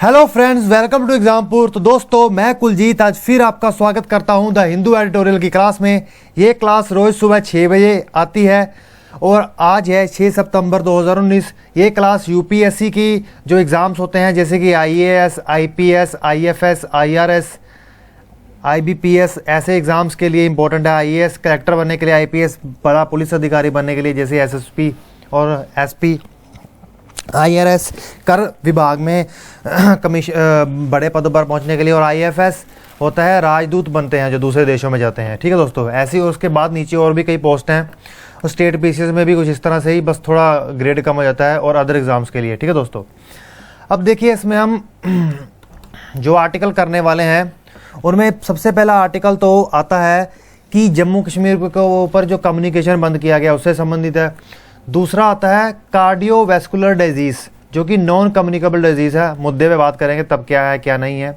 Hello friends, welcome to Exampur. तो दोस्तों, मैं कुलजीत आज फिर आपका स्वागत करता हूं द हिंदू एडिटोरियल की क्लास में। ये क्लास रोज़ सुबह 6 बजे आती है और आज है 6 सितंबर 2019। ये क्लास यूपीएससी की जो एग्ज़ाम्स होते हैं जैसे कि IAS, IPS, IFS, IRS, IBPS, ऐसे एग्ज़ाम्स के लिए इंपॉर्टेंट है। आईएएस कलेक्टर बनने के लिए, आईपीएस बड़ा पुलिस अधिकारी बनने के लिए जैसे एसएसपी और एसपी, आईआरएस कर विभाग में बड़े पदों पर पहुंचने के लिए, और आईएफएस होता है राजदूत बनते हैं जो दूसरे देशों में जाते हैं। ठीक है दोस्तों, ऐसी और उसके बाद नीचे और भी कई पोस्ट हैं। और स्टेट पीसीएस में भी कुछ इस तरह से ही, बस थोड़ा ग्रेड कम हो जाता है और अदर एग्जाम्स के लिए। ठीक है दोस्तों, अब देखिए इसमें हम जो आर्टिकल करने वाले हैं उनमें सबसे पहला आर्टिकल तो आता है कि जम्मू कश्मीर के ऊपर जो कम्युनिकेशन बंद किया गया उससे संबंधित है। दूसरा आता है कार्डियोवैस्कुलर डिजीज़ जो कि नॉन कम्युनिकेबल डिजीज़ है। मुद्दे पे बात करेंगे तब क्या है क्या नहीं है।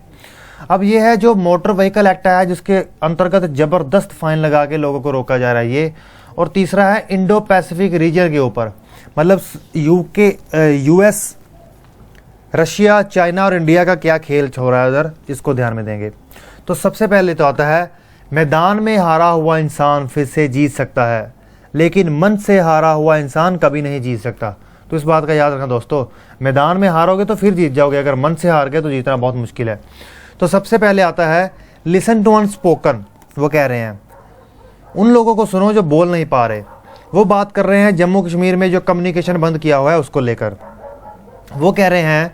अब ये है जो मोटर व्हीकल एक्ट है जिसके अंतर्गत ज़बरदस्त फाइन लगा के लोगों को रोका जा रहा है ये। और तीसरा है इंडो पैसिफिक रीजन के ऊपर, मतलब यूके, यूएस, रशिया, चाइना और इंडिया का क्या खेल हो रहा है उधर, इसको ध्यान में देंगे। तो सबसे पहले तो आता है मैदान में हारा हुआ इंसान फिर से जीत सकता है, लेकिन मन से हारा हुआ इंसान कभी नहीं जीत सकता। तो इस बात का याद रखना दोस्तों, मैदान में हारोगे तो फिर जीत जाओगे, अगर मन से हार गए तो जीतना बहुत मुश्किल है। तो सबसे पहले आता है लिसन टू अनस्पोकन। वो कह रहे हैं उन लोगों को सुनो जो बोल नहीं पा रहे। वो बात कर रहे हैं जम्मू कश्मीर में जो कम्युनिकेशन बंद किया हुआ है उसको लेकर। वो कह रहे हैं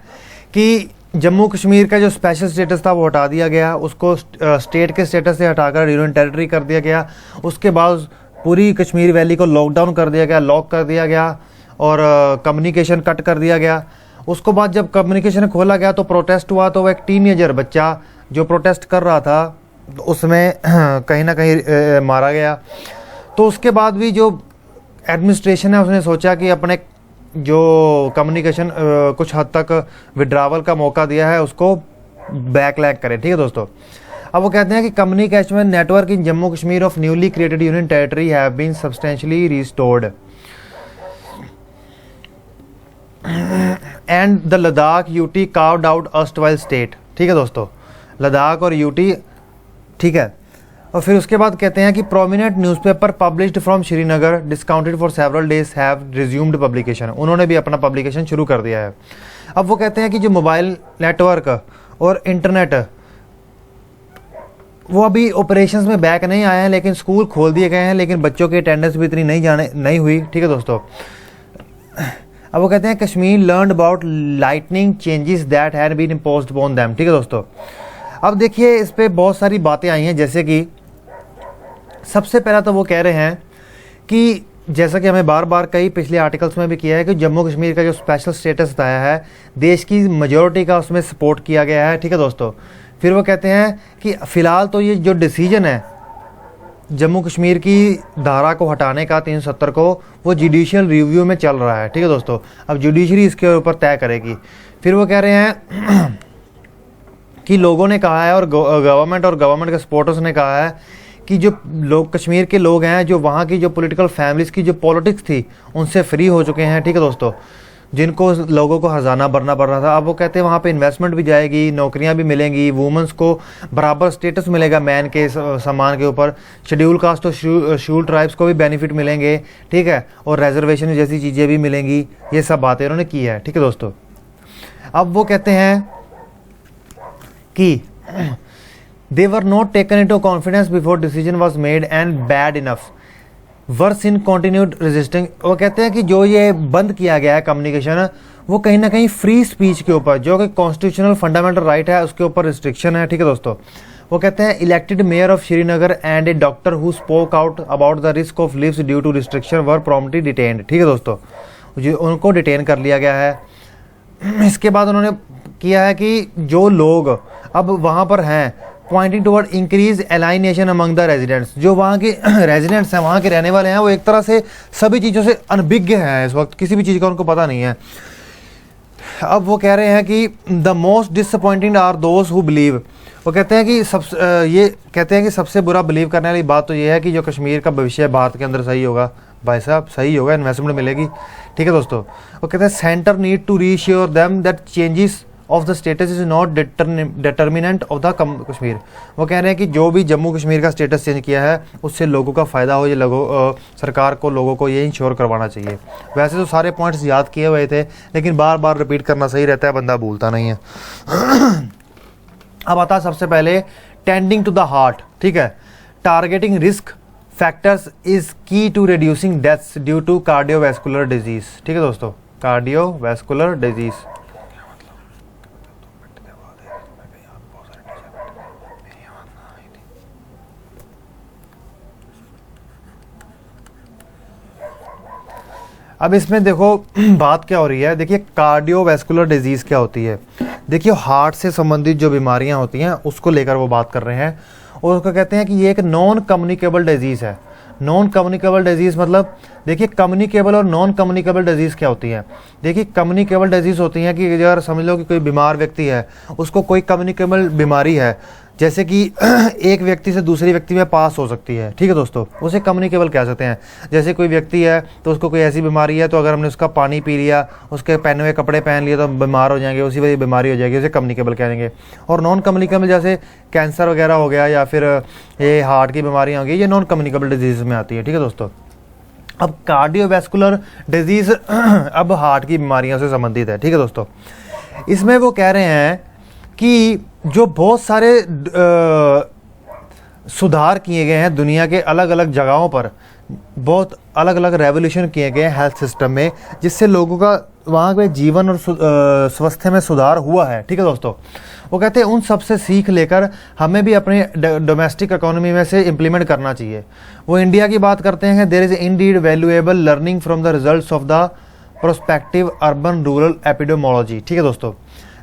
कि जम्मू कश्मीर का जो स्पेशल स्टेटस था वो हटा दिया गया, उसको स्टेट के स्टेटस से हटाकर यूनियन टेरिटरी कर दिया गया। उसके बाद पूरी कश्मीर वैली को लॉकडाउन कर दिया गया, लॉक कर दिया गया और कम्युनिकेशन कट कर दिया गया। उसको बाद जब कम्युनिकेशन खोला गया तो प्रोटेस्ट हुआ, तो वो एक टीनेजर बच्चा जो प्रोटेस्ट कर रहा था उसमें कहीं ना कहीं मारा गया। तो उसके बाद भी जो एडमिनिस्ट्रेशन है उसने सोचा कि अपने जो कम्युनिकेशन कुछ हद तक विड्रावल का मौका दिया है उसको बैकलैग करें। ठीक है दोस्तों, अब वो कहते हैं कि communication network in Jammu Kashmir of newly created union territory have been substantially restored and the Ladakh UT carved out erstwhile state. ठीक है दोस्तों, लद्दाख और यूटी, ठीक है। और फिर उसके बाद कहते हैं कि prominent newspaper published from Srinagar discounted for several days have resumed publication. उन्होंने भी अपना पब्लिकेशन शुरू कर दिया है। अब वो कहते हैं कि जो मोबाइल नेटवर्क और इंटरनेट वो अभी ऑपरेशंस में बैक नहीं आए हैं, लेकिन स्कूल खोल दिए गए हैं, लेकिन बच्चों की अटेंडेंस भी इतनी नहीं हुई। ठीक है दोस्तों, अब वो कहते हैं Kashmir learn about lightning changes that had been imposed upon them. ठीक है दोस्तों, अब देखिए इस पे बहुत सारी बातें आई हैं, जैसे कि सबसे पहला तो वो कह रहे हैं कि जैसा कि हमें बार बार कई पिछले आर्टिकल्स में भी किया है कि जम्मू कश्मीर का जो स्पेशल स्टेटस बताया है देश की मेजॉरिटी का उसमें सपोर्ट किया गया है। ठीक है दोस्तों, फिर वो कहते हैं कि फ़िलहाल तो ये जो डिसीजन है जम्मू कश्मीर की धारा को हटाने का 370 को, वो जुडिशियल रिव्यू में चल रहा है। ठीक है दोस्तों, अब जुडिशरी इसके ऊपर तय करेगी। फिर वो कह रहे हैं कि लोगों ने कहा है और गवर्नमेंट के सपोर्टर्स ने कहा है कि जो लोग कश्मीर के लोग हैं, जो वहाँ की जो पॉलिटिकल फैमिलीज़ की जो पॉलिटिक्स थी उनसे फ्री हो चुके हैं। ठीक है दोस्तों, जिनको लोगों को हज़ाना भरना पड़ रहा था, अब वो कहते हैं वहाँ पे इन्वेस्टमेंट भी जाएगी, नौकरियाँ भी मिलेंगी, वुमेंस को बराबर स्टेटस मिलेगा मैन के सम्मान के ऊपर, शेड्यूल कास्ट और शेड्यूल ट्राइब्स को भी बेनिफिट मिलेंगे। ठीक है, और रिजर्वेशन जैसी चीज़ें भी मिलेंगी। ये सब बातें उन्होंने की है। ठीक है दोस्तों, अब वो कहते हैं कि they were not taken into confidence before decision was made and bad enough worse in continued resisting. वो कहते हैं कि जो ये बंद किया गया है कम्युनिकेशन, वो कहीं ना कहीं फ्री स्पीच के ऊपर, जो कि कॉन्स्टिट्यूशनल फंडामेंटल राइट है, उसके ऊपर रिस्ट्रिक्शन है। ठीक है दोस्तों, वो कहते हैं elected mayor of Srinagar and a doctor who spoke out about the risk of lives due to restriction were promptly detained. ठीक है दोस्तों, जो उनको डिटेन कर लिया गया है। इसके बाद उन्होंने किया है कि जो लोग अब वहाँ पर हैं, pointing toward increase alienation among the residents, जो वहाँ के रेजिडेंट्स हैं, वहाँ के रहने वाले हैं, वो एक तरह से सभी चीज़ों से अनभिज्ञ हैं। इस वक्त किसी भी चीज़ का उनको पता नहीं है। अब वो कह रहे हैं कि the most disappointing are those who believe. वो कहते हैं कि सबसे बुरा बिलीव करने वाली बात तो ये है कि जो कश्मीर का भविष्य भारत के अंदर सही होगा। भाई साहब सही होगा, इन्वेस्टमेंट मिलेगी। ठीक है दोस्तों, वो कहते हैं centre need to reassure them that changes of the status is not determinant of the Kashmir. वो कह रहे हैं कि जो भी जम्मू कश्मीर का स्टेटस चेंज किया है उससे लोगों का फ़ायदा हो, ये सरकार को लोगों को ये इंश्योर करवाना चाहिए। वैसे तो सारे पॉइंट्स याद किए हुए थे, लेकिन बार बार रिपीट करना सही रहता है, बंदा भूलता नहीं है। अब आता है सबसे पहले टेंडिंग टू द हार्ट, ठीक है। Targeting risk factors is key to reducing deaths due to cardiovascular disease, ठीक है दोस्तों, कार्डियोवैस्कुलर डिजीज। अब इसमें देखो बात क्या हो रही है, देखिए कार्डियोवैस्कुलर डिजीज़ क्या होती है। देखिए हार्ट से संबंधित जो बीमारियां होती हैं उसको लेकर वो बात कर रहे हैं, और उसको कहते हैं कि ये एक नॉन कम्युनिकेबल डिजीज़ है। नॉन कम्युनिकेबल डिजीज़ मतलब देखिए कम्युनिकेबल और नॉन कम्युनिकेबल डिजीज़ क्या होती है। देखिए कम्युनिकेबल डिजीज़ होती हैं कि अगर समझ लो कि कोई बीमार व्यक्ति है, उसको कोई कम्युनिकेबल बीमारी है, जैसे कि एक व्यक्ति से दूसरे व्यक्ति में पास हो सकती है, ठीक है दोस्तों, उसे कम्युनिकेबल कह सकते हैं। जैसे कोई व्यक्ति है तो उसको कोई ऐसी बीमारी है, तो अगर हमने उसका पानी पी लिया, उसके पहने हुए कपड़े पहन लिए तो बीमार हो जाएंगे, उसी वजह बीमारी हो जाएगी, उसे कम्युनिकेबल कहेंगे। और नॉन कम्युनिकेबल जैसे कैंसर वगैरह हो गया या फिर ये हार्ट की बीमारियाँ हो गई, ये नॉन कम्युनिकेबल डिजीज़ में आती है, ठीक है दोस्तों। अब कार्डियोवैस्कुलर डिजीज़ अब हार्ट की बीमारियों से संबंधित है, ठीक है दोस्तों। इसमें वो कह रहे हैं कि जो बहुत सारे सुधार किए गए हैं दुनिया के अलग अलग जगहों पर, बहुत अलग अलग रेवोल्यूशन किए गए हैं हेल्थ सिस्टम में, जिससे लोगों का वहाँ के जीवन और स्वास्थ्य में सुधार हुआ है, ठीक है दोस्तों। वो कहते हैं उन सब से सीख लेकर हमें भी अपने डोमेस्टिक इकोनॉमी में से इम्प्लीमेंट करना चाहिए। वो इंडिया की बात करते हैं, there is indeed valuable learning from the results of the prospective urban rural epidemiology, ठीक है दोस्तों।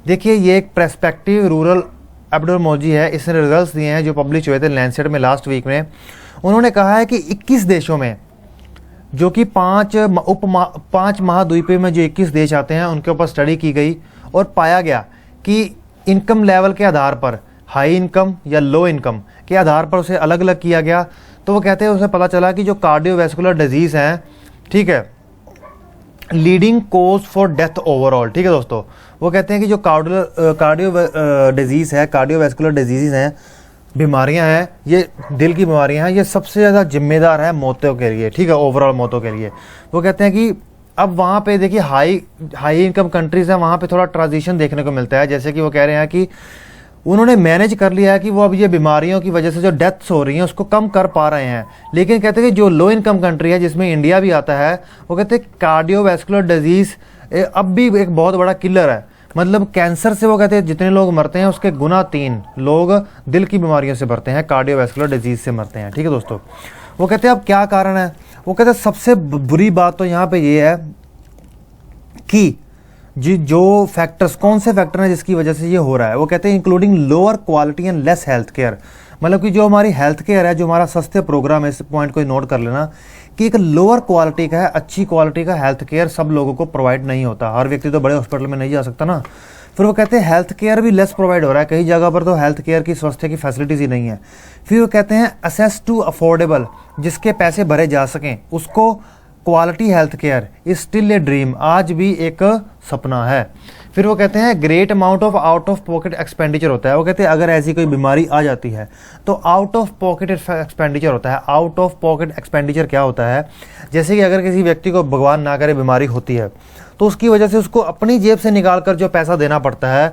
देखिए ये एक प्रेस्पेक्टिव रूरल एपिडेमोलॉजी है, इसने रिजल्ट्स दिए हैं जो पब्लिश हुए थे लैंसेट में लास्ट वीक में। उन्होंने कहा है कि 21 देशों में, जो कि पाँच महाद्वीपीय में जो 21 देश आते हैं, उनके ऊपर स्टडी की गई और पाया गया कि इनकम लेवल के आधार पर, हाई इनकम या लो इनकम के आधार पर उसे अलग अलग किया गया। तो वो कहते हैं उसे पता चला कि जो कार्डियोवैस्कुलर डिजीज़ हैं, ठीक है, leading cause for death overall, ठीक है दोस्तों। वो कहते हैं कि जो कार्डियो डिजीज़ है, कार्डियोवैस्कुलर डिजीज़ हैं, बीमारियां हैं, ये दिल की बीमारियां हैं, ये सबसे ज़्यादा जिम्मेदार है मौतों के लिए, ठीक है, ओवरऑल मौतों के लिए। वो कहते हैं कि अब वहाँ पे देखिए हाई इनकम कंट्रीज़ हैं, वहाँ पे थोड़ा ट्रांजिशन देखने को मिलता है। जैसे कि वो कह रहे हैं कि उन्होंने मैनेज कर लिया है कि वो अब ये बीमारियों की वजह से जो डेथ्स हो रही हैं उसको कम कर पा रहे हैं। लेकिन कहते हैं कि जो लो इनकम कंट्री है, जिसमें इंडिया भी आता है, वो कहते हैं कार्डियोवैस्कुलर डिजीज़ अब भी एक बहुत बड़ा किलर है। मतलब कैंसर से वो कहते हैं जितने लोग मरते हैं उसके गुना 3 लोग दिल की बीमारियों से मरते हैं, कार्डियोवैस्कुलर डिजीज़ से मरते हैं, ठीक है दोस्तों। वो कहते हैं अब क्या कारण है। वो कहते हैं सबसे बुरी बात तो यहाँ पे ये है कि जो फैक्टर्स, कौन से फैक्टर हैं जिसकी वजह से ये हो रहा है। वो कहते हैं including lower quality and less health care. मतलब कि जो हमारी हेल्थ केयर है, जो हमारा स्वास्थ्य प्रोग्राम है, इस पॉइंट को नोट कर लेना कि एक लोअर क्वालिटी का है, अच्छी क्वालिटी का हेल्थ केयर सब लोगों को प्रोवाइड नहीं होता। हर व्यक्ति तो बड़े हॉस्पिटल में नहीं जा सकता ना। फिर वो कहते हैं हेल्थ केयर भी लेस प्रोवाइड हो रहा है, कई जगह पर तो हेल्थ केयर की, स्वास्थ्य की फैसिलिटीज़ ही नहीं है। फिर वो कहते हैं असेस टू अफोर्डेबल, जिसके पैसे भरे जा सकें, उसको quality health care is still a dream, आज भी एक सपना है। फिर वो कहते हैं great amount of out of pocket expenditure होता है। वो कहते हैं अगर ऐसी कोई बीमारी आ जाती है तो आउट ऑफ पॉकेट एक्सपेंडिचर होता है। आउट ऑफ पॉकेट एक्सपेंडिचर क्या होता है, जैसे कि अगर किसी व्यक्ति को भगवान ना करे बीमारी होती है तो उसकी वजह से उसको अपनी जेब से निकाल कर जो पैसा देना पड़ता है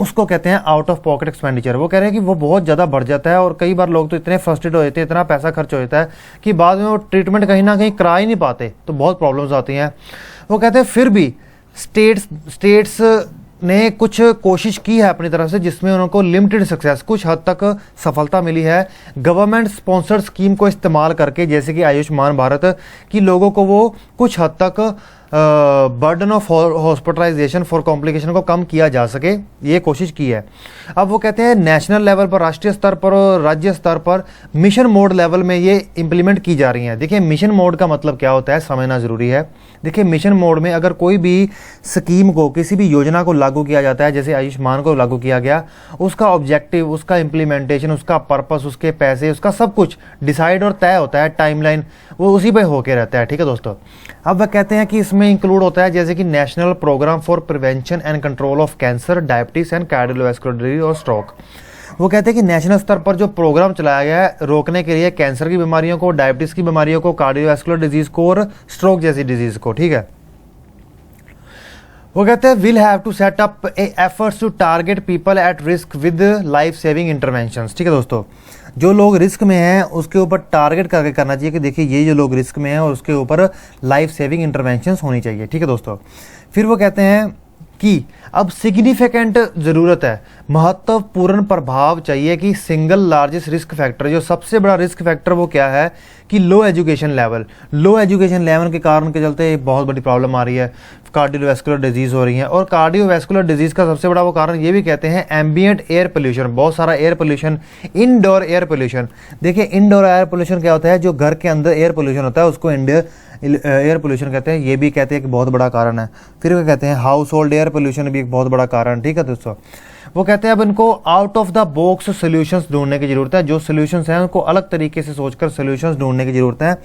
उसको कहते हैं आउट ऑफ पॉकेट एक्सपेंडिचर। वो कह रहे हैं कि वो बहुत ज़्यादा बढ़ जाता है और कई बार लोग तो इतने फ्रस्ट्रेट हो जाते हैं, इतना पैसा खर्च हो जाता है कि बाद में वो ट्रीटमेंट कहीं ना कहीं करा ही नहीं पाते, तो बहुत प्रॉब्लम्स आती हैं। वो कहते हैं फिर भी स्टेट्स ने कुछ कोशिश की है अपनी तरफ से, जिसमें उनको लिमिटेड सक्सेस, कुछ हद तक सफलता मिली है गवर्नमेंट स्पॉन्सर्ड स्कीम को इस्तेमाल करके, जैसे कि आयुष्मान भारत, की लोगों को वो कुछ हद तक burden of hospitalization for complication को कम किया जा सके, ये कोशिश की है। अब वो कहते हैं नेशनल लेवल पर, राष्ट्रीय स्तर पर और राज्य स्तर पर मिशन मोड लेवल में ये इंप्लीमेंट की जा रही हैं। देखिए मिशन मोड का मतलब क्या होता है समझना ज़रूरी है। देखिए मिशन मोड में अगर कोई भी स्कीम को, किसी भी योजना को लागू किया जाता है, जैसे आयुष्मान को लागू किया गया, उसका ऑब्जेक्टिव, उसका इम्प्लीमेंटेशन, उसका पर्पस, उसके पैसे, उसका सब कुछ डिसाइड और तय होता है, टाइमलाइन वो उसी पे होके रहता है, ठीक है दोस्तों। अब वह कहते हैं कि इसमें इसमें इंक्लूड होता है जैसे कि national programme for prevention and control of cancer, diabetes and cardiovascular disease और स्ट्रोक। वो कहते हैं कि नेशनल स्तर पर जो प्रोग्राम चलाया गया है रोकने के लिए कैंसर की बीमारियों को, डायबिटीज की बीमारियों को, कार्डियोवैस्कुलर डिजीज को और स्ट्रोक जैसी डिजीज को, ठीक है। वो कहते हैं will have to set up efforts to target people at risk with life saving interventions, ठीक है दोस्तों। जो लोग रिस्क में हैं उसके ऊपर टारगेट करके करना चाहिए कि देखिए ये जो लोग रिस्क में हैं और उसके ऊपर लाइफ सेविंग इंटरवेंशंस होनी चाहिए, ठीक है दोस्तों। फिर वो कहते हैं कि अब सिग्निफिकेंट ज़रूरत है, महत्वपूर्ण प्रभाव चाहिए कि सिंगल लार्जेस्ट रिस्क फैक्टर, जो सबसे बड़ा रिस्क फैक्टर वो क्या है कि लो एजुकेशन लेवल। लो एजुकेशन लेवल के कारण के चलते बहुत बड़ी प्रॉब्लम आ रही है, कार्डियोवैस्कुलर डिजीज़ हो रही है। और कार्डियोवैस्कुलर डिजीज़ का सबसे बड़ा वो कारण ये भी कहते हैं एम्बिएंट एयर पोल्यूशन, बहुत सारा air pollution, indoor air pollution. देखिए इनडोर एयर पोल्यूशन क्या होता है, जो घर के अंदर एयर पोल्यूशन होता है उसको इंडोर एयर पोल्यूशन कहते हैं, ये भी कहते हैं कि बहुत बड़ा कारण है। फिर वो कहते हैं हाउस होल्ड एयर पोल्यूशन भी एक बहुत बड़ा कारण, ठीक है दोस्तों। वो कहते हैं अब इनको out of the box solutions ढूंढने की जरूरत है, जो सॉल्यूशंस हैं उनको अलग तरीके से सोचकर सॉल्यूशंस ढूंढने की जरूरत है।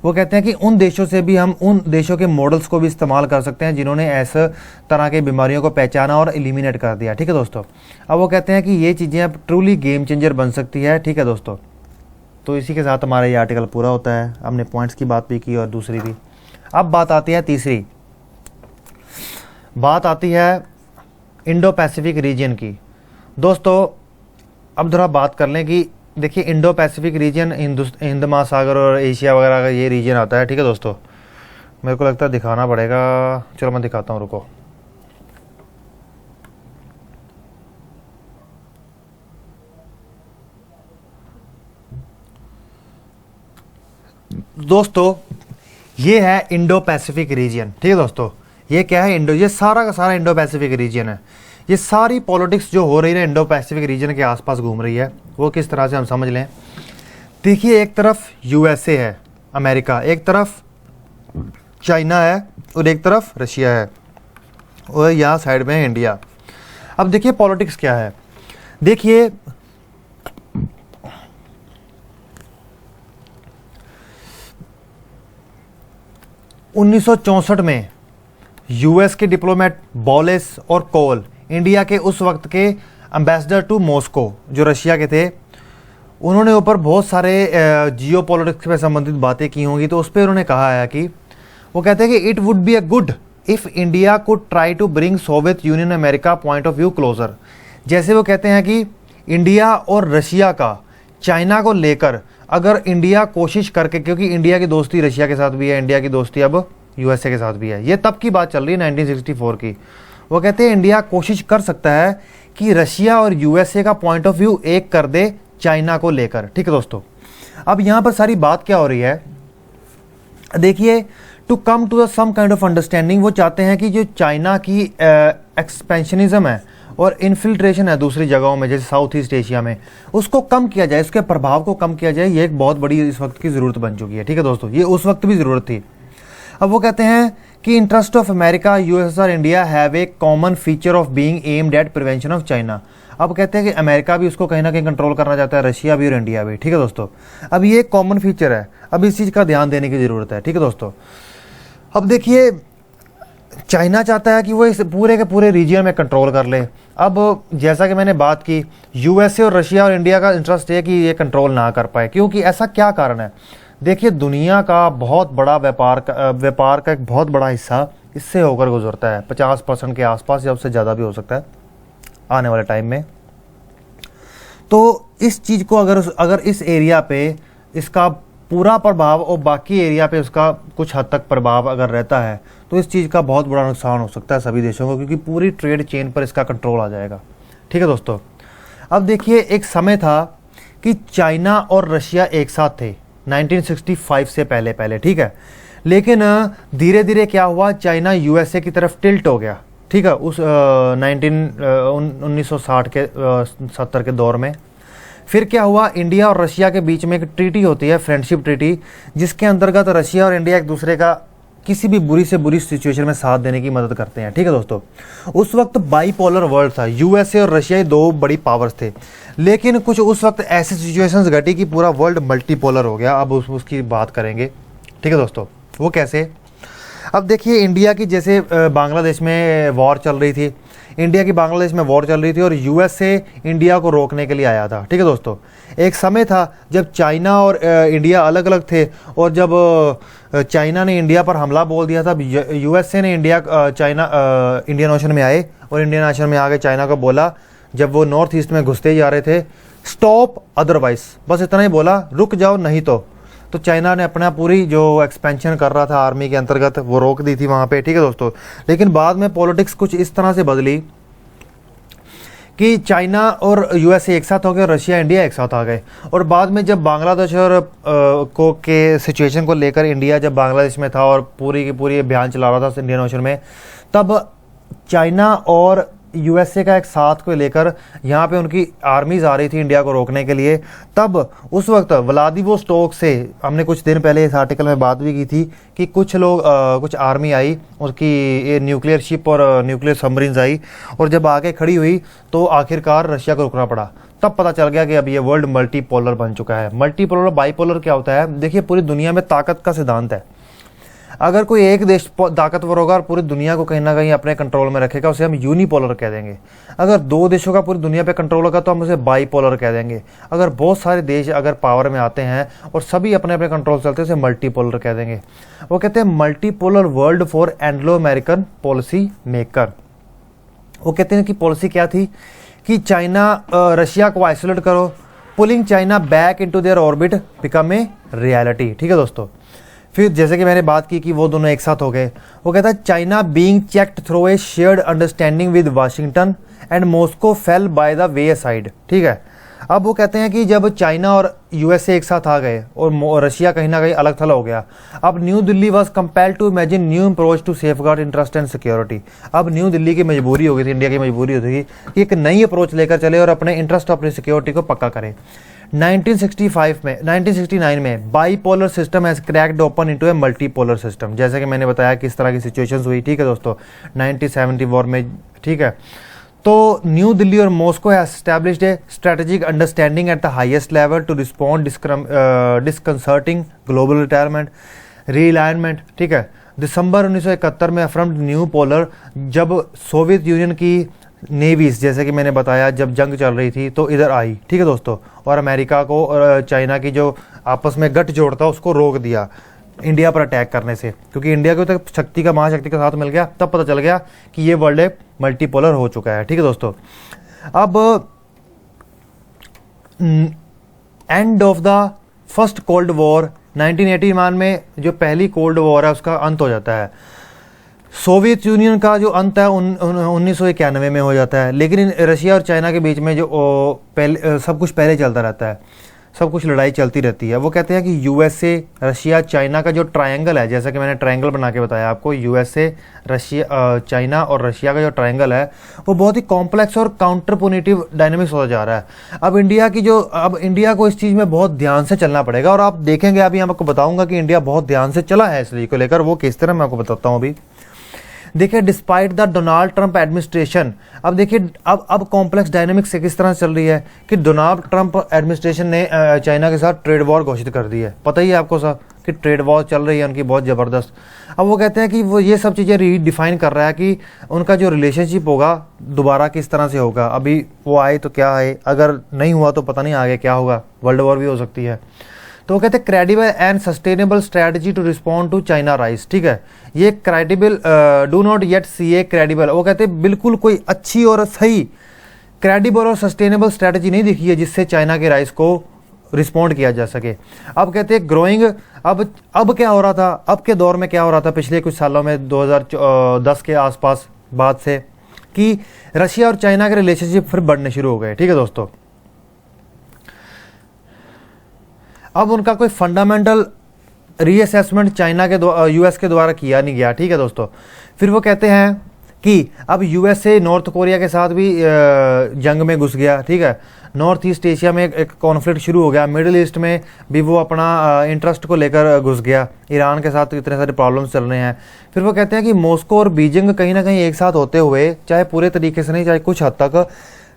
वो कहते हैं कि उन देशों से भी हम उन देशों के मॉडल्स को भी इस्तेमाल कर सकते हैं जिन्होंने ऐसे तरह की बीमारियों को पहचाना और एलिमिनेट कर दिया, ठीक है दोस्तों। अब वो कहते हैं कि ये चीज़ें अब ट्रूली गेम चेंजर बन सकती है, ठीक है दोस्तों। तो इसी के साथ हमारा ये आर्टिकल पूरा होता है। हमने पॉइंट्स की बात भी की और दूसरी भी। अब बात आती है तीसरी, बात आती है इंडो पैसिफिक रीजन की। दोस्तों अब थोड़ा बात कर लें कि देखिए इंडो पैसिफिक रीजन हिंद महासागर और एशिया वगैरह का ये रीजन आता है, ठीक है दोस्तों। मेरे को लगता है दिखाना पड़ेगा, चलो मैं दिखाता हूँ, रुको। दोस्तों ये है इंडो पैसिफिक रीजन, ठीक है दोस्तों। ये क्या है इंडो, ये सारा का सारा इंडो पैसिफिक रीजन है। ये सारी पॉलिटिक्स जो हो रही है इंडो पैसिफिक रीजन के आसपास घूम रही है, वो किस तरह से हम समझ लें। देखिए एक तरफ यूएसए है, अमेरिका, एक तरफ चाइना है और एक तरफ रशिया है और यहाँ साइड में है इंडिया। अब देखिए पॉलिटिक्स क्या है। देखिए 1964 में यूएस के डिप्लोमेट बॉलेस और कोल इंडिया के उस वक्त के एम्बेसडर टू मॉस्को जो रशिया के थे, उन्होंने ऊपर बहुत सारे जियो पॉलिटिक्स से संबंधित बातें की होंगी। तो उस पर उन्होंने कहा है कि वो कहते हैं कि it would be a good if India could try to bring Soviet Union America point of view closer. जैसे वो कहते हैं कि इंडिया और रशिया का चाइना को लेकर अगर इंडिया कोशिश करके, क्योंकि इंडिया की दोस्ती रशिया के साथ भी है, इंडिया की दोस्ती अब यूएसए के साथ भी है, ये तब की बात चल रही है 1964 की। वो कहते हैं इंडिया कोशिश कर सकता है कि रशिया और यूएसए का पॉइंट ऑफ व्यू एक कर दे चाइना को लेकर, ठीक है दोस्तों। अब यहाँ पर सारी बात क्या हो रही है, देखिए to come to some kind of understanding. वो चाहते हैं कि जो चाइना की एक्सपेंशनिज्म है और इन्फिल्ट्रेशन है दूसरी जगहों में जैसे साउथ ईस्ट एशिया में, उसको कम किया जाए, इसके प्रभाव को कम किया जाए। ये एक बहुत बड़ी इस वक्त की ज़रूरत बन चुकी है, ठीक है दोस्तों। ये उस वक्त भी ज़रूरत थी। अब वो कहते हैं कि interest of America, USSR, India have a common feature of being aimed at prevention of China. अब कहते हैं कि अमेरिका भी उसको कहीं ना कहीं कंट्रोल करना चाहता है, रशिया भी और इंडिया भी, ठीक है दोस्तों। अब ये एक कॉमन फीचर है, अब इस चीज़ का ध्यान देने की ज़रूरत है, ठीक है दोस्तों। अब देखिए चाइना चाहता है कि वो इस पूरे के पूरे रीजन में कंट्रोल कर ले। अब जैसा कि मैंने बात की, यूएसए और रशिया और इंडिया का इंटरेस्ट है कि ये कंट्रोल ना कर पाए, क्योंकि ऐसा क्या कारण है। देखिए दुनिया का बहुत बड़ा व्यापार का एक बहुत बड़ा हिस्सा इससे होकर गुजरता है, 50% के आसपास या उससे ज़्यादा भी हो सकता है आने वाले टाइम में। तो इस चीज़ को अगर इस एरिया पे इसका पूरा प्रभाव और बाकी एरिया पे उसका कुछ हद तक प्रभाव अगर रहता है तो इस चीज़ का बहुत बड़ा नुकसान हो सकता है सभी देशों को, क्योंकि पूरी ट्रेड चेन पर इसका कंट्रोल आ जाएगा, ठीक है दोस्तों। अब देखिए एक समय था कि चाइना और रशिया एक साथ थे 1965 से पहले, ठीक है। लेकिन धीरे धीरे क्या हुआ, चाइना यूएसए की तरफ टिल्ट हो गया, ठीक है, उस 1960 के 70 के दौर में। फिर क्या हुआ, इंडिया और रशिया के बीच में एक ट्रीटी होती है, फ्रेंडशिप ट्रीटी, जिसके अंतर्गत रशिया और इंडिया एक दूसरे का किसी भी बुरी से बुरी सिचुएशन में साथ देने की मदद करते हैं, ठीक है दोस्तों। उस वक्त बाईपोलर वर्ल्ड था, यूएसए और रशिया दो बड़ी पावर्स थे। लेकिन कुछ उस वक्त ऐसी सिचुएशंस घटी कि पूरा वर्ल्ड मल्टीपोलर हो गया। अब उसकी बात करेंगे, ठीक है दोस्तों। वो कैसे, अब देखिए इंडिया की जैसे बांग्लादेश में वॉर चल रही थी, इंडिया की बांग्लादेश में वॉर चल रही थी और यूएस से इंडिया को रोकने के लिए आया था। ठीक है दोस्तों, एक समय था जब चाइना और इंडिया अलग अलग थे, और जब चाइना ने इंडिया पर हमला बोल दिया था, यूएसए ने इंडियन ओशन में आए और इंडियन ओशन में आके चाइना को बोला, जब वो नॉर्थ ईस्ट में घुसते जा रहे थे, स्टॉप अदरवाइज, बस इतना ही बोला, रुक जाओ नहीं तो चाइना ने अपना पूरी जो एक्सपेंशन कर रहा था आर्मी के अंतर्गत वो रोक दी थी वहाँ पे। ठीक है दोस्तों, लेकिन बाद में पॉलिटिक्स कुछ इस तरह से बदली कि चाइना और यूएसए एक साथ हो गए और रशिया इंडिया एक साथ आ गए। और बाद में जब बांग्लादेश और के सिचुएशन को लेकर इंडिया जब बांग्लादेश में था और पूरी की पूरी अभियान चला रहा था इंडियन ओशन में, तब चाइना और यूएसए का एक साथ को लेकर यहाँ पे उनकी आर्मीज आ रही थी इंडिया को रोकने के लिए। तब उस वक्त व्लादिवोस्टोक से, हमने कुछ दिन पहले इस आर्टिकल में बात भी की थी कि कुछ लोग कुछ आर्मी आई, उसकी न्यूक्लियर शिप और न्यूक्लियर सबमरीन्स आई, और जब आके खड़ी हुई तो आखिरकार रशिया को रुकना पड़ा। तब पता चल गया कि अब ये वर्ल्ड मल्टीपोलर बन चुका है। मल्टीपोलर बाइपोलर क्या होता है? देखिए, पूरी दुनिया में ताकत का सिद्धांत है। अगर कोई एक देश ताकतवर होगा और पूरी दुनिया को कहीं ना कहीं अपने कंट्रोल में रखेगा, उसे हम यूनिपोलर कह देंगे। अगर दो देशों का पूरी दुनिया पे कंट्रोल होगा तो हम उसे बाइपोलर कह देंगे। अगर बहुत सारे देश अगर पावर में आते हैं और सभी अपने अपने कंट्रोल चलते हैं, उसे मल्टीपोलर कह देंगे। वो कहते हैं multipolar world for Anglo American policy maker. वो कहते हैं कि पॉलिसी क्या थी कि चाइना रशिया को आइसोलेट करो, pulling China back into their orbit become a reality. ठीक है दोस्तों, फिर जैसे कि मैंने बात की कि वो दोनों एक साथ हो गए। वो कहता है China being checked through a shared understanding with Washington and Moscow fail by the way side. ठीक है, अब वो कहते हैं कि जब चाइना और यूएसए एक साथ आ गए और रशिया कहीं ना कहीं अलग थलग हो गया, अब New Delhi was compelled to imagine new approach to safeguard interest and security. अब न्यू दिल्ली की मजबूरी हो गई थी, इंडिया की मजबूरी होती थी कि एक नई अप्रोच लेकर चले और अपने इंटरेस्ट और अपनी सिक्योरिटी को पक्का करे। 1969 में bipolar system has cracked open into A multipolar system. जैसे कि मैंने बताया किस तरह की सिचुएशंस हुई। ठीक है दोस्तों, 1970 वॉर में। ठीक है, तो न्यू दिल्ली और Moscow has established a strategic understanding at the highest level to respond disconcerting global retirement realignment. ठीक है, दिसंबर 1971 में अफर्म्ड न्यू पोलर, जब सोवियत यूनियन की नेवीज, जैसे कि मैंने बताया, जब जंग चल रही थी तो इधर आई। ठीक है दोस्तों, और अमेरिका को और चाइना की जो आपस में गठजोड़ था उसको रोक दिया इंडिया पर अटैक करने से, क्योंकि इंडिया को तक शक्ति का महाशक्ति का साथ मिल गया। तब पता चल गया कि ये वर्ल्ड एक मल्टीपोलर हो चुका है। ठीक है दोस्तों, अब end of the first cold war 1981 में, जो पहली कोल्ड वॉर है उसका अंत हो जाता है। सोवियत यूनियन का जो अंत है 1991 में हो जाता है। लेकिन रशिया और चाइना के बीच में जो पहले सब कुछ पहले चलता रहता है, सब कुछ लड़ाई चलती रहती है। वो कहते हैं कि यूएसए रशिया चाइना का जो ट्रायंगल है, जैसा कि मैंने ट्रायंगल बना के बताया आपको, यूएसए रशिया चाइना और रशिया का जो ट्रायंगल है वो बहुत ही कॉम्प्लेक्स और काउंटरपोनेटिव डायनेमिक्स होता जा रहा है। अब इंडिया को इस चीज़ में बहुत ध्यान से चलना पड़ेगा, और आप देखेंगे अभी मैं आपको बताऊंगा कि इंडिया बहुत ध्यान से चला है इस चीज़ को लेकर। वो किस तरह मैं आपको बताता हूँ अभी। देखिए, despite the Donald Trump administration, अब देखिए अब कॉम्प्लेक्स डायनेमिक्स से किस तरह चल रही है कि डोनाल्ड ट्रंप एडमिनिस्ट्रेशन ने चाइना के साथ ट्रेड वॉर घोषित कर दी है। पता ही है आपको सब कि ट्रेड वॉर चल रही है उनकी बहुत ज़बरदस्त। अब वो कहते हैं कि वो ये सब चीज़ें रीडिफाइन कर रहा है कि उनका जो रिलेशनशिप होगा दोबारा किस तरह से होगा। अभी वो आए तो क्या है, अगर नहीं हुआ तो पता नहीं आगे क्या होगा, वर्ल्ड वॉर भी हो सकती है। तो वो कहते हैं credible and sustainable strategy to respond to China rise. ठीक है, ये credible do not yet see a credible, वो कहते हैं बिल्कुल कोई अच्छी और सही क्रेडिबल और सस्टेनेबल स्ट्रेटजी नहीं दिखी है जिससे चाइना के राइज को रिस्पॉन्ड किया जा सके। अब कहते हैं ग्रोइंग, अब क्या हो रहा था, अब के दौर में क्या हो रहा था पिछले कुछ सालों में 2010 के आसपास बाद से, कि रशिया और चाइना के रिलेशनशिप फिर बढ़ने शुरू हो गए। ठीक है दोस्तों, अब उनका कोई फंडामेंटल रीअसेसमेंट चाइना के यूएस के द्वारा किया नहीं गया। ठीक है दोस्तों, फिर वो कहते हैं कि अब यूएसए नॉर्थ कोरिया के साथ भी जंग में घुस गया। ठीक है, नॉर्थ ईस्ट एशिया में एक कॉन्फ्लिक्ट शुरू हो गया, मिडिल ईस्ट में भी वो अपना इंटरेस्ट को लेकर घुस गया, ईरान के साथ इतने सारे प्रॉब्लम्स चल रहे हैं। फिर वो कहते हैं कि मॉस्को और बीजिंग कहीं ना कहीं एक साथ होते हुए, चाहे पूरे तरीके से नहीं चाहे कुछ हद तक,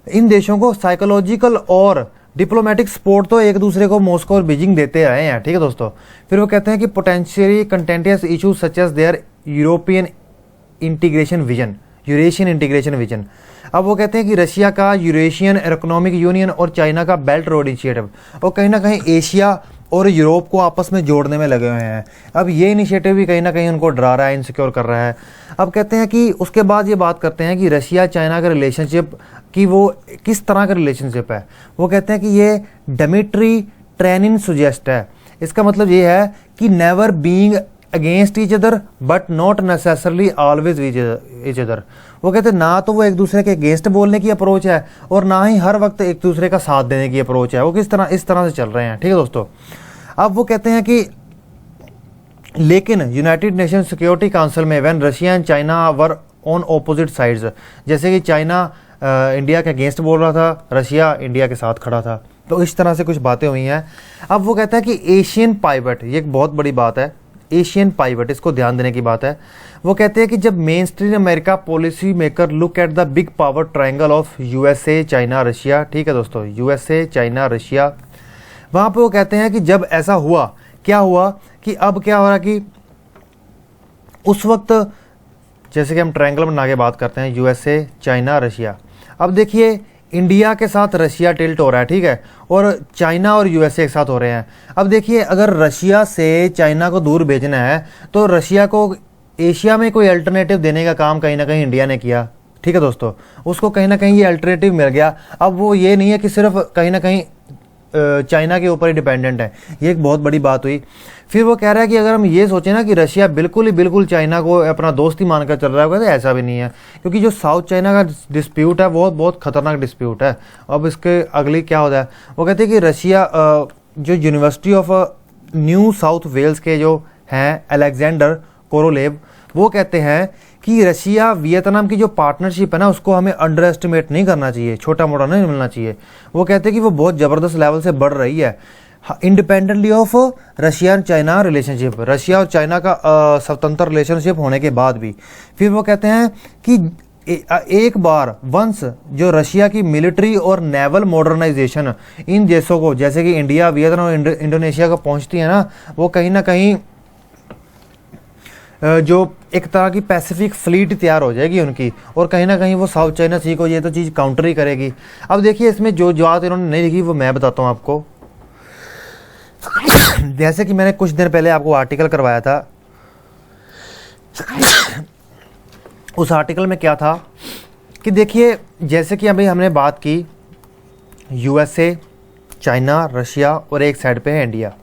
इन देशों को साइकोलॉजिकल और डिप्लोमेटिक सपोर्ट तो एक दूसरे को मॉस्को और बीजिंग देते आए हैं। ठीक है दोस्तों, फिर वो कहते हैं कि potentially contentious issue such as their European integration vision, Eurasian integration vision. अब वो कहते हैं कि रशिया का यूरेशियन इकोनॉमिक यूनियन और चाइना का बेल्ट रोड इनिशिएटिव, और कहीं ना कहीं एशिया और यूरोप को आपस में जोड़ने में लगे हुए हैं। अब ये इनिशिएटिव भी कहीं ना कहीं उनको डरा रहा है, इनसिक्योर कर रहा है। अब कहते हैं कि उसके बाद ये बात करते हैं कि रशिया चाइना का रिलेशनशिप कि वो किस तरह का रिलेशनशिप है। वो कहते हैं कि ये डिमिट्री ट्रेनिन सुजेस्ट है। इसका मतलब ये है कि never being against each other but not necessarily always each other. वो कहते हैं ना तो वो एक दूसरे के अगेंस्ट बोलने की अप्रोच है और ना ही हर वक्त एक दूसरे का साथ देने की अप्रोच है। वो किस तरह इस तरह से चल रहे हैं, ठीक है दोस्तों। अब वो कहते हैं कि लेकिन यूनाइटेड नेशन सिक्योरिटी काउंसिल में when Russia and China were on opposite sides, जैसे कि चाइना इंडिया के अगेंस्ट बोल रहा था, रशिया इंडिया के साथ खड़ा था, तो इस तरह से कुछ बातें हुई हैं। अब वो कहता है कि एशियन पाइवट, ये एक बहुत बड़ी बात है, एशियन पाइवट, इसको ध्यान देने की बात है। वो कहते हैं कि जब main stream America policy maker look at the big power triangle of USA China Russia, ठीक है दोस्तों, यूएसए चाइना रशिया, वहाँ पे वो कहते हैं कि जब ऐसा हुआ, क्या हुआ कि अब क्या हो रहा कि उस वक्त जैसे कि हम ट्रायंगल बना के बात करते हैं यूएसए चाइना रशिया, अब देखिए इंडिया के साथ रशिया टिल्ट हो रहा है, ठीक है, और चाइना और यूएसए एक साथ हो रहे हैं। अब देखिए अगर रशिया से चाइना को दूर भेजना है तो रशिया को एशिया में कोई अल्टरनेटिव देने का काम कहीं ना कहीं इंडिया ने किया, ठीक है दोस्तों, उसको कहीं ना कहीं ये अल्टरनेटिव मिल गया। अब वो ये नहीं है कि सिर्फ कहीं ना कहीं चाइना के ऊपर ही डिपेंडेंट है, ये एक बहुत बड़ी बात हुई। फिर वो कह रहा है कि अगर हम ये सोचें ना कि रशिया बिल्कुल चाइना को अपना दोस्त ही मानकर चल रहा है, तो ऐसा भी नहीं है, क्योंकि जो साउथ चाइना का डिस्प्यूट है वो बहुत खतरनाक डिस्प्यूट है। अब इसके अगली क्या होता है, वो कहते हैं कि रशिया जो university of New South Wales के जो हैं अलेक्जेंडर कोरोलेव, वो कहते हैं कि रशिया वियतनाम की जो पार्टनरशिप है ना उसको हमें अंडर एस्टिमेट नहीं करना चाहिए, छोटा मोटा नहीं मिलना चाहिए। वो कहते हैं कि वो बहुत ज़बरदस्त लेवल से बढ़ रही है independently of Russia and China relationship, Russia और चाइना का स्वतंत्र रिलेशनशिप होने के बाद भी। फिर वो कहते हैं कि एक बार वंस जो रशिया की मिलिट्री और नेवल मॉडर्नाइजेशन इन देशों को, जैसे कि इंडिया वियतनाम और इंडोनेशिया को पहुंचती है ना, वो कहीं ना कहीं जो एक तरह की पैसिफिक फ्लीट तैयार हो जाएगी उनकी, और कहीं ना कहीं वो साउथ चाइना सी को ये तो चीज़ काउंटर ही करेगी। अब देखिए इसमें जो बात इन्होंने नहीं लिखी वो मैं बताता हूँ आपको। जैसे कि मैंने कुछ दिन पहले आपको आर्टिकल करवाया था, उस आर्टिकल में क्या था कि देखिए जैसे कि अभी हमने बात की यूएसए चाइना रशिया और एक साइड पे है इंडिया।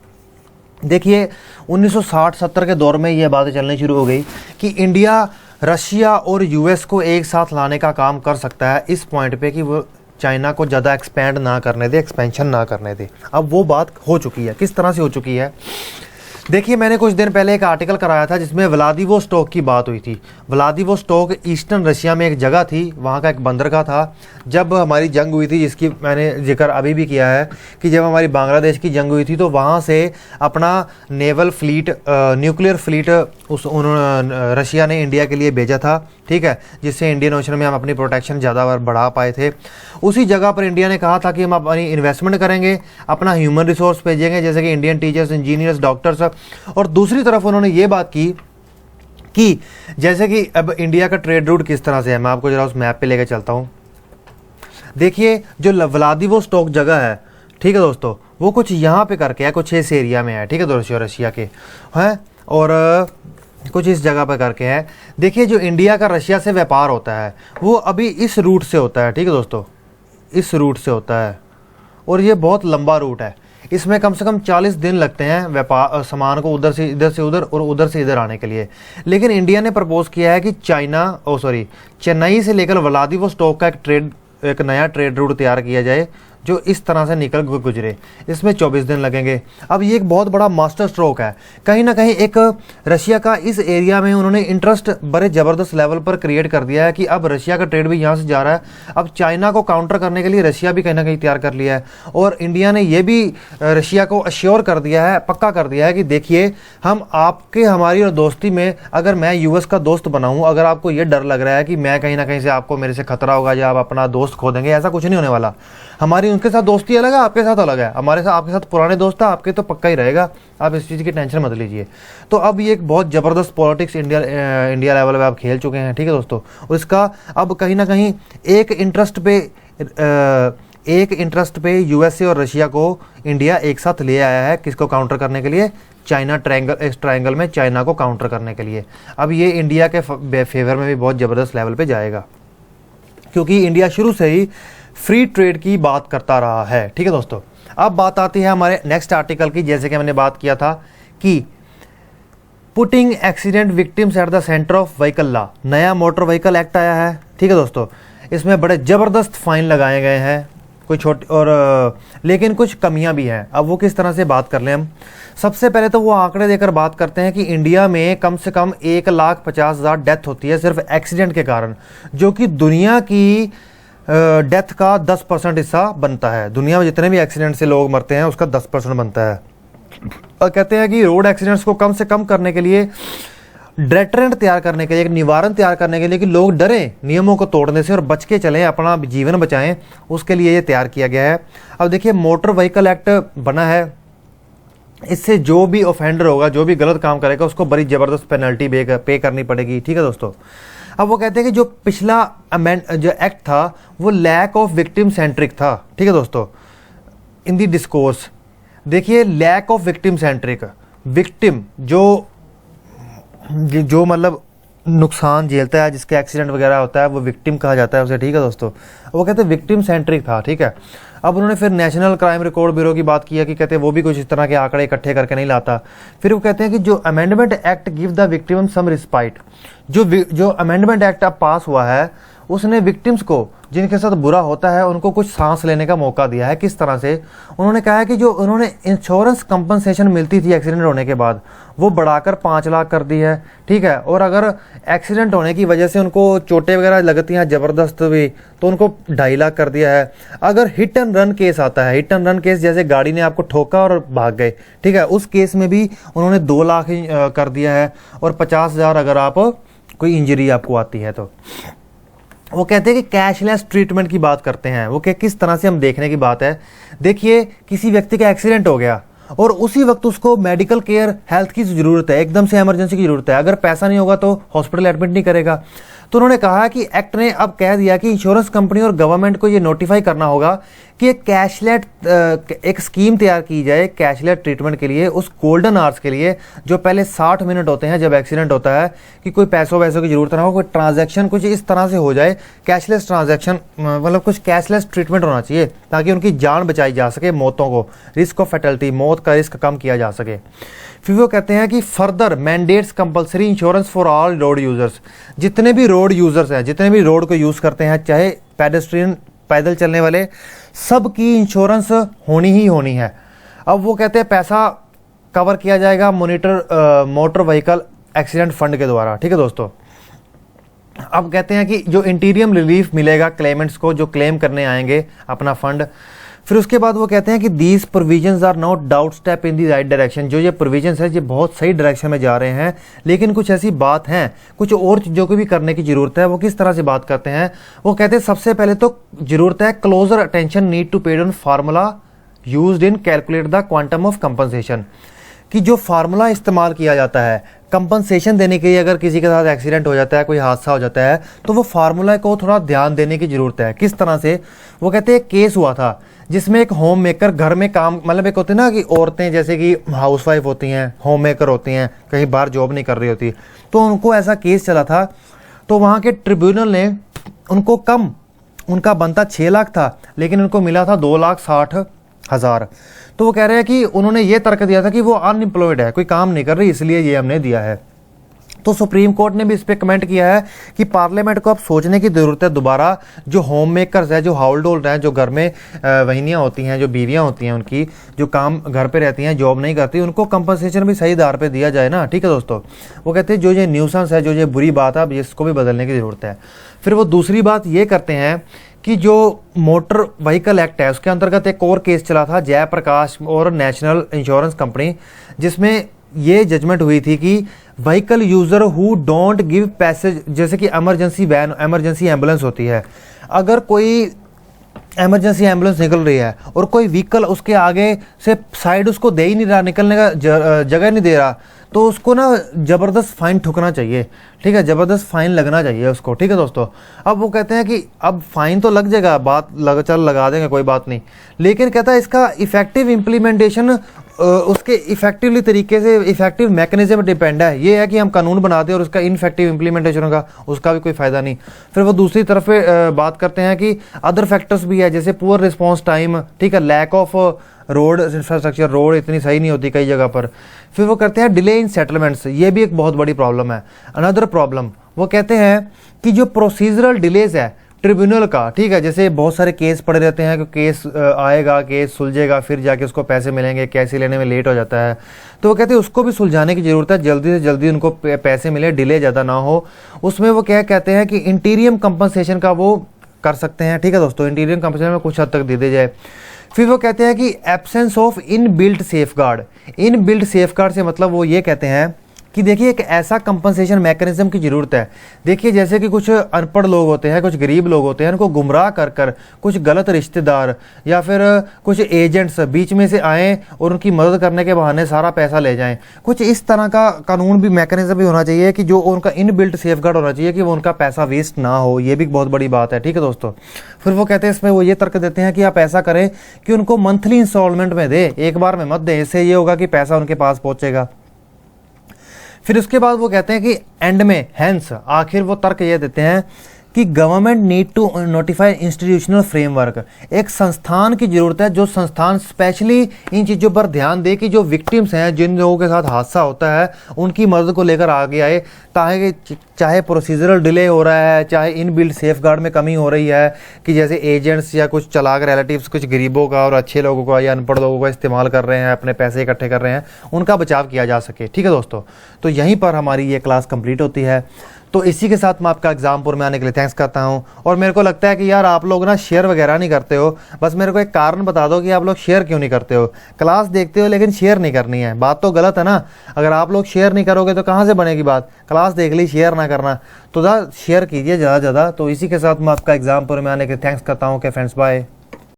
देखिए 1960-70 के दौर में ये बातें चलनी शुरू हो गई कि इंडिया रशिया और यूएस को एक साथ लाने का काम कर सकता है, इस पॉइंट पे कि वो चाइना को ज़्यादा एक्सपेंड ना करने दे, एक्सपेंशन ना करने दे। अब वो बात हो चुकी है, किस तरह से हो चुकी है देखिए। मैंने कुछ दिन पहले एक आर्टिकल कराया था जिसमें व्लादिवोस्टोक की बात हुई थी। व्लादिवोस्टोक ईस्टर्न रशिया में एक जगह थी, वहाँ का एक बंदरगाह था। जब हमारी जंग हुई थी, जिसकी मैंने जिक्र अभी भी किया है कि जब हमारी बांग्लादेश की जंग हुई थी तो वहाँ से अपना naval fleet, nuclear fleet Russia ने इंडिया के लिए भेजा था, ठीक है, जिससे इंडियन ओशन में हम अपनी प्रोटेक्शन ज़्यादा बढ़ा पाए थे। उसी जगह पर इंडिया ने कहा था कि हम अपनी इन्वेस्टमेंट करेंगे, अपना ह्यूमन रिसोर्स भेजेंगे, जैसे कि इंडियन टीचर्स, इंजीनियर्स, डॉक्टर्स। और दूसरी तरफ उन्होंने ये बात की कि जैसे कि अब इंडिया का ट्रेड रूट किस तरह से है, मैं आपको जरा उस मैप पे लेकर चलता हूँ। देखिए जो व्लादिवोस्टोक जगह है, ठीक है दोस्तों, वो कुछ यहाँ पे करके है, कुछ इस एरिया में है, ठीक है दोस्तों, रशिया के हैं, और कुछ इस जगह पर करके है। देखिए जो इंडिया का रशिया से व्यापार होता है वो अभी इस रूट से होता है, ठीक है दोस्तों, इस रूट से होता है, और ये बहुत लंबा रूट है। इसमें कम से कम 40 दिन लगते हैं व्यापार सामान को उधर से उधर और उधर से इधर आने के लिए। लेकिन इंडिया ने प्रपोज किया है कि चेन्नई से लेकर व्लादिवोस्टोक का एक नया ट्रेड रूट तैयार किया जाए जो इस तरह से निकल गुजरे। इसमें 24 दिन लगेंगे। अब ये एक बहुत बड़ा मास्टर स्ट्रोक है, कहीं ना कहीं एक रशिया का इस एरिया में उन्होंने इंटरेस्ट बड़े ज़बरदस्त लेवल पर क्रिएट कर दिया है कि अब रशिया का ट्रेड भी यहाँ से जा रहा है। अब चाइना को काउंटर करने के लिए रशिया भी कहीं ना कहीं तैयार कर लिया है, और इंडिया ने यह भी रशिया को अश्योर कर दिया है, पक्का कर दिया है कि देखिए हम आपके हमारी और दोस्ती में, अगर मैं यूएस का दोस्त बनाऊँ, अगर आपको ये डर लग रहा है कि मैं कहीं ना कहीं से आपको मेरे से खतरा होगा या आप अपना दोस्त खो देंगे, ऐसा कुछ नहीं होने वाला। हमारी हमारी उनके साथ दोस्ती अलग है, आपके साथ अलग है। हमारे साथ, आपके साथ पुराने दोस्त है, आपके तो पक्का ही रहेगा, आप इस चीज़ की टेंशन मत लीजिए। तो अब ये एक बहुत ज़बरदस्त पॉलिटिक्स इंडिया लेवल पे आप खेल चुके हैं, ठीक है दोस्तों। और इसका अब कहीं ना कहीं एक इंटरेस्ट पे यूएसए और रशिया को इंडिया एक साथ ले आया है, किसको काउंटर करने के लिए, चाइना ट्रायंगल, इस ट्रायंगल में चाइना को काउंटर करने के लिए। अब ये इंडिया के फेवर में भी बहुत ज़बरदस्त लेवल पे जाएगा, क्योंकि इंडिया शुरू से ही फ्री ट्रेड की बात करता रहा है, ठीक है दोस्तों। अब बात आती है हमारे नेक्स्ट आर्टिकल की, जैसे कि मैंने बात किया था कि putting accident victims at the centre of vehicle law, नया मोटर व्हीकल एक्ट आया है, ठीक है दोस्तों। इसमें बड़े ज़बरदस्त फाइन लगाए गए हैं, कोई छोटी और लेकिन कुछ कमियां भी हैं। अब वो किस तरह से बात कर लें हम। सबसे पहले तो वो आंकड़े देकर बात करते हैं कि इंडिया में कम से कम 1,50,000 डेथ होती है सिर्फ एक्सीडेंट के कारण, जो कि दुनिया की डेथ का 10% हिस्सा बनता है। दुनिया में जितने भी एक्सीडेंट से लोग मरते हैं उसका 10% बनता है। और कहते हैं कि रोड एक्सीडेंट्स को कम से कम करने के लिए, डेटरेंट तैयार करने के लिए, एक निवारण तैयार करने के लिए कि लोग डरें नियमों को तोड़ने से और बच के चलें, अपना जीवन बचाएं, उसके लिए ये तैयार किया गया है। अब देखिए, मोटर व्हीकल एक्ट बना है, इससे जो भी ऑफेंडर होगा, जो भी गलत काम करेगा, उसको बड़ी ज़बरदस्त पेनल्टी पे करनी पड़ेगी, ठीक है दोस्तों। अब वो कहते हैं कि जो पिछला जो एक्ट था वो लैक ऑफ विक्टिम सेंट्रिक था, ठीक है दोस्तों, इन दी डिस्कोर्स। देखिए, lack of victim centric, victim जो मतलब नुकसान झेलता है, जिसके एक्सीडेंट वगैरह होता है, वो विक्टिम कहा जाता है उसे, ठीक है दोस्तों। वो कहते हैं विक्टिम सेंट्रिक था, ठीक है। अब उन्होंने फिर नेशनल क्राइम रिकॉर्ड ब्यूरो की बात किया कि कहते हैं वो भी कुछ इस तरह के आंकड़े इकट्ठे करके नहीं लाता। फिर वो कहते हैं कि जो amendment act give the victim some respite, जो अमेंडमेंट एक्ट अब पास हुआ है उसने विक्टिम्स को, जिनके साथ बुरा होता है, उनको कुछ सांस लेने का मौका दिया है। किस तरह से, उन्होंने कहा है कि जो उन्होंने इंश्योरेंस कंपनसेशन मिलती थी एक्सीडेंट होने के बाद, वो बढ़ाकर 5 लाख कर दी है, ठीक है। और अगर एक्सीडेंट होने की वजह से उनको चोटें वगैरह लगती हैं ज़बरदस्त भी, तो उनको 2.5 लाख कर दिया है। अगर हिट एंड रन केस आता है, हिट एंड रन केस जैसे गाड़ी ने आपको ठोका और भाग गए, ठीक है, उस केस में भी उन्होंने 2 लाख कर दिया है। और 50,000 अगर आप कोई इंजरी आपको आती है तो। वो कहते हैं कि कैशलेस ट्रीटमेंट की बात करते हैं। वो किस तरह से हम देखने की बात है। देखिए, किसी व्यक्ति का एक्सीडेंट हो गया और उसी वक्त उसको मेडिकल केयर, हेल्थ की ज़रूरत है, एकदम से इमरजेंसी की ज़रूरत है, अगर पैसा नहीं होगा तो हॉस्पिटल एडमिट नहीं करेगा। तो उन्होंने कहा कि एक्ट ने अब कह दिया कि इंश्योरेंस कंपनी और गवर्नमेंट को ये नोटिफाई करना होगा कि एक स्कीम तैयार की जाए कैशलेस ट्रीटमेंट के लिए, उस गोल्डन आवर्स के लिए जो पहले 60 मिनट होते हैं जब एक्सीडेंट होता है, कि कोई पैसों वैसों की जरूरत ना हो, कोई ट्रांजैक्शन कुछ इस तरह से हो जाए, कैशलेस ट्रांजैक्शन, मतलब कुछ कैशलेस ट्रीटमेंट होना चाहिए ताकि उनकी जान बचाई जा सके, मौतों को, रिस्क ऑफ फैटलिटी, मौत का रिस्क कम किया जा सके। फिर वो कहते हैं कि further mandates compulsory insurance for all road users, जितने भी रोड यूजर्स हैं, जितने भी रोड को यूज़ करते हैं, चाहे पेडेस्ट्रियन, पैदल चलने वाले, सब की इंश्योरेंस होनी ही होनी है। अब वो कहते हैं पैसा कवर किया जाएगा मोटर व्हीकल एक्सीडेंट फंड के द्वारा, ठीक है दोस्तों। अब कहते हैं कि जो इंटीरियम रिलीफ मिलेगा क्लेमेंट्स को, जो क्लेम करने आएंगे अपना फंड। फिर उसके बाद वो कहते हैं कि these provisions are not doubt step in the right direction, जो ये प्रोविजंस है ये बहुत सही डायरेक्शन में जा रहे हैं, लेकिन कुछ ऐसी बात हैं, कुछ और चीज़ों को भी करने की जरूरत है। वो किस तरह से बात करते हैं, वो कहते हैं सबसे पहले तो जरूरत है closer attention need to paid on formula used in calculate the quantum of compensation, कि जो फार्मूला इस्तेमाल किया जाता है कंपनसेशन देने के लिए, अगर किसी के साथ एक्सीडेंट हो जाता है, कोई हादसा हो जाता है, तो वो फार्मूला को थोड़ा ध्यान देने की ज़रूरत है। किस तरह से, वो कहते हैं एक केस हुआ था जिसमें एक होम मेकर घर में काम, मतलब एक होते ना कि औरतें जैसे कि हाउसवाइफ होती हैं, होम मेकर होती हैं, कहीं बाहर जॉब नहीं कर रही होती, तो उनको ऐसा केस चला था। तो वहाँ के ट्रिब्यूनल ने उनको कम, उनका बनता 6 लाख था, लेकिन उनको मिला था 2,60,000। तो वो कह रहे हैं कि उन्होंने ये तर्क दिया था कि वो अनएम्प्लॉयड है, कोई काम नहीं कर रही, इसलिए ये हमने दिया है। तो सुप्रीम कोर्ट ने भी इस पर कमेंट किया है कि पार्लियामेंट को अब सोचने की ज़रूरत है दोबारा, जो होम मेकर्स है, जो हाउस होल्ड हैं, जो घर में वहीनियाँ होती हैं, जो बीवियाँ होती हैं, उनकी जो काम घर पे रहती हैं, जॉब नहीं करती, उनको कंपनसेशन भी सही दर पे दिया जाए ना, ठीक है दोस्तों। वो कहते हैं जो ये न्यूसेंस है, जो ये बुरी बात है, अब इसको भी बदलने की ज़रूरत है। फिर वो दूसरी बात ये करते हैं कि जो मोटर व्हीकल एक्ट है उसके अंतर्गत एक और केस चला था जयप्रकाश और नेशनल इंश्योरेंस कंपनी, जिसमें ये जजमेंट हुई थी कि vehicle user who don't give passage, जैसे कि इमरजेंसी वैन, इमरजेंसी एम्बुलेंस होती है, अगर कोई इमरजेंसी एम्बुलेंस निकल रही है और कोई व्हीकल उसके आगे से साइड उसको दे ही नहीं रहा, निकलने का जगह नहीं दे रहा, तो उसको ना ज़बरदस्त फाइन ठुकना चाहिए, ठीक है, ज़बरदस्त फाइन लगना चाहिए उसको, ठीक है दोस्तों। अब वो कहते हैं कि अब फाइन तो लग जाएगा, चल लगा देंगे, कोई बात नहीं, लेकिन कहता है इसका इफेक्टिव इम्प्लीमेंटेशन उसके इफेक्टिवली तरीके से इफेक्टिव मैकेनिज्म डिपेंड है। ये है कि हम कानून बनाते हैं और उसका इनफेक्टिव इम्प्लीमेंटेशन होगा, उसका भी कोई फ़ायदा नहीं। फिर वो दूसरी तरफ पे बात करते हैं कि अदर फैक्टर्स भी है, जैसे पुअर रिस्पॉन्स टाइम, ठीक है, lack of road infrastructure, road इतनी सही नहीं होती कई जगह पर। फिर वो कहते हैं डिले इन सेटलमेंट्स, ये भी एक बहुत बड़ी प्रॉब्लम है। अनदर प्रॉब्लम वो कहते हैं कि जो प्रोसीजरल डिलेज है ट्रिब्यूनल का, ठीक है, जैसे बहुत सारे केस पड़े रहते हैं कि केस आएगा, केस सुलझेगा, फिर जाके उसको पैसे मिलेंगे, कैसे लेने में लेट हो जाता है, तो वो कहते हैं उसको भी सुलझाने की ज़रूरत है, जल्दी से जल्दी उनको पैसे मिले, डिले ज़्यादा ना हो। उसमें वो क्या कहते हैं कि इंटीरियम कंपनसेशन का वो कर सकते हैं, ठीक है दोस्तों, इंटीरियम कंपनसेशन में कुछ हद तक दे दी जाए। फिर वो कहते हैं कि absence of in built safeguard, in built safeguard से मतलब वो ये कहते हैं कि देखिए एक ऐसा कंपनसेशन मैकेनिज्म की ज़रूरत है। देखिए जैसे कि कुछ अनपढ़ लोग होते हैं, कुछ गरीब लोग होते हैं, उनको गुमराह कर कर कुछ गलत रिश्तेदार या फिर कुछ एजेंट्स बीच में से आएँ और उनकी मदद करने के बहाने सारा पैसा ले जाएं। कुछ इस तरह का कानून भी, मैकेनिज्म भी होना चाहिए कि जो उनका इन बिल्ट सेफगार्ड होना चाहिए कि वो उनका पैसा वेस्ट ना हो। ये भी बहुत बड़ी बात है, ठीक है दोस्तों। फिर वो कहते हैं इसमें वो ये तर्क देते हैं कि आप ऐसा करें कि उनको मंथली इंस्टॉलमेंट में दे, एक बार में मत दें, इससे ये होगा कि पैसा उनके पास पहुँचेगा। फिर उसके बाद वो कहते हैं कि एंड में हैंस आखिर वो तर्क ये देते हैं कि government need to notify institutional framework, एक संस्थान की ज़रूरत है जो संस्थान स्पेशली इन चीज़ों पर ध्यान दे कि जो विक्टिम्स हैं, जिन लोगों के साथ हादसा होता है, उनकी मदद को लेकर आगे आए, ताकि चाहे प्रोसीजरल डिले हो रहा है, चाहे इन बिल्ड सेफगार्ड में कमी हो रही है कि जैसे एजेंट्स या कुछ चलाक रिलेटिव्स कुछ गरीबों का और अच्छे लोगों का या अनपढ़ लोगों का इस्तेमाल कर रहे हैं, अपने पैसे इकट्ठे कर रहे हैं, उनका बचाव किया जा सके, ठीक है दोस्तों। तो यहीं पर हमारी ये क्लास कंप्लीट होती है। तो इसी के साथ मैं आपका एग्जामपुर में आने के लिए थैंक्स करता हूं। और मेरे को लगता है कि यार आप लोग ना शेयर वगैरह नहीं करते हो, बस मेरे को एक कारण बता दो कि आप लोग शेयर क्यों नहीं करते हो। क्लास देखते हो लेकिन शेयर नहीं करनी है, बात तो गलत है ना। अगर आप लोग शेयर नहीं करोगे तो कहाँ से बनेगी बात। क्लास देख ली, शेयर ना करना, तो शेयर कीजिए ज़्यादा से ज़्यादा। तो इसी के साथ मैं आपका एग्जामपुर में आने के लिए थैंक्स करता हूँ। Okay friends, bye.